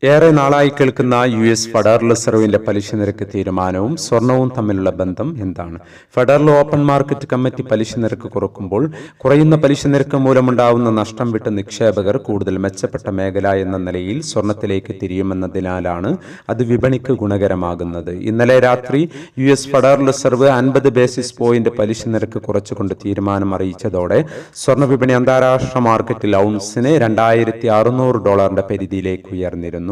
ഏറെ നാളായി കേൾക്കുന്ന US ഫെഡറൽ റിസർവിന്റെ പലിശ നിരക്ക് തീരുമാനവും സ്വർണവും തമ്മിലുള്ള ബന്ധം എന്താണ്? ഫെഡറൽ ഓപ്പൺ മാർക്കറ്റ് കമ്മിറ്റി പലിശ നിരക്ക് കുറക്കുമ്പോൾ കുറയുന്ന പലിശ നിരക്ക് മൂലമുണ്ടാവുന്ന നഷ്ടം വിട്ട് നിക്ഷേപകർ കൂടുതൽ മെച്ചപ്പെട്ട മേഖല എന്ന നിലയിൽ സ്വർണത്തിലേക്ക് തിരിയുമെന്നതിനാലാണ് അത് വിപണിക്ക് ഗുണകരമാകുന്നത്. ഇന്നലെ രാത്രി US federal reserve 50 basis point പലിശ നിരക്ക് കുറച്ചുകൊണ്ട് തീരുമാനം അറിയിച്ചതോടെ സ്വർണ്ണ വിപണി അന്താരാഷ്ട്ര മാർക്കറ്റിൽ ഔൺസിന് $2,600 പരിധിയിലേക്ക് ഉയർന്നിരുന്നു.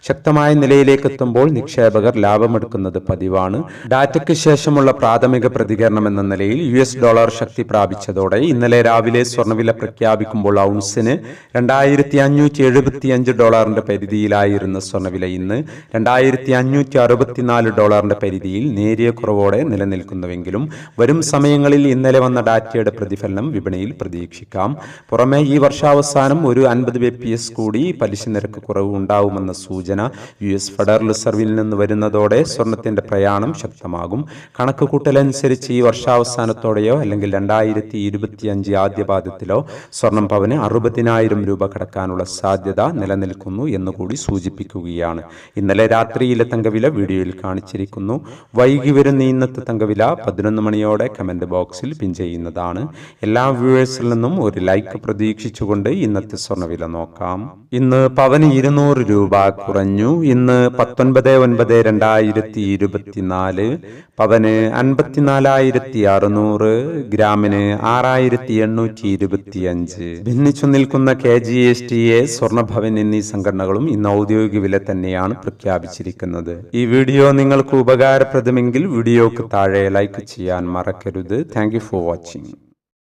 ശക്തമായ നിലയിലേക്ക് എത്തുമ്പോൾ നിക്ഷേപകർ ലാഭമെടുക്കുന്നത് പതിവാണ്. ഡാറ്റയ്ക്ക് ശേഷമുള്ള പ്രാഥമിക പ്രതികരണം എന്ന നിലയിൽ $ഡോളർ ശക്തി പ്രാപിച്ചതോടെ ഇന്നലെ രാവിലെ സ്വർണ്ണവില പ്രഖ്യാപിക്കുമ്പോൾ ഔൺസിന് $2,575 പരിധിയിലായിരുന്ന സ്വർണ്ണവില ഇന്ന് $2,564 പരിധിയിൽ നേരിയ കുറവോടെ നിലനിൽക്കുന്നുവെങ്കിലും വരും സമയങ്ങളിൽ ഇന്നലെ വന്ന ഡാറ്റയുടെ പ്രതിഫലനം വിപണിയിൽ പ്രതീക്ഷിക്കാം. പുറമെ ഈ വർഷാവസാനം ഒരു 50 bps കൂടി പലിശ നിരക്ക് കുറവ് ഉണ്ടാവുമെന്ന സൂചന US ഫെഡറൽ റിസർവിൽ നിന്ന് വരുന്നതോടെ സ്വർണത്തിന്റെ പ്രയാണം ശക്തമാകും. കണക്ക് കൂട്ടലനുസരിച്ച് ഈ വർഷാവസാനത്തോടെയോ അല്ലെങ്കിൽ 2025 ആദ്യപാദത്തിലോ സ്വർണം പവന് 60,000 രൂപ കടക്കാനുള്ള സാധ്യത നിലനിൽക്കുന്നു എന്നുകൂടി സൂചിപ്പിക്കുകയാണ്. ഇന്നലെ രാത്രിയിലെ തങ്കവില വീഡിയോയിൽ കാണിച്ചിരിക്കുന്നു. വൈകി വരുന്ന ഇന്നത്തെ തങ്കവില 11 മണിയോടെ കമന്റ് ബോക്സിൽ പിൻ ചെയ്യുന്നതാണ്. എല്ലാ വ്യൂവേഴ്സിൽ നിന്നും ഒരു ലൈക്ക് പ്രതീക്ഷിച്ചുകൊണ്ട് ഇന്നത്തെ സ്വർണ്ണവില നോക്കാം. ഇന്ന് പവന് 200 രൂപ കുറഞ്ഞു. ഇന്ന് 19/9/2024 പവന് 54,600, ഗ്രാമിന് 6,825. ഭിന്നിച്ചു നിൽക്കുന്ന KGSTA, സ്വർണ്ണഭവൻ എന്നീ സംഘടനകളും ഇന്ന് ഔദ്യോഗിക വില തന്നെയാണ് പ്രഖ്യാപിച്ചിരിക്കുന്നത്. ഈ വീഡിയോ നിങ്ങൾക്ക് ഉപകാരപ്രദമെങ്കിൽ വീഡിയോക്ക് താഴെ ലൈക്ക് ചെയ്യാൻ മറക്കരുത്. Thank you for watching.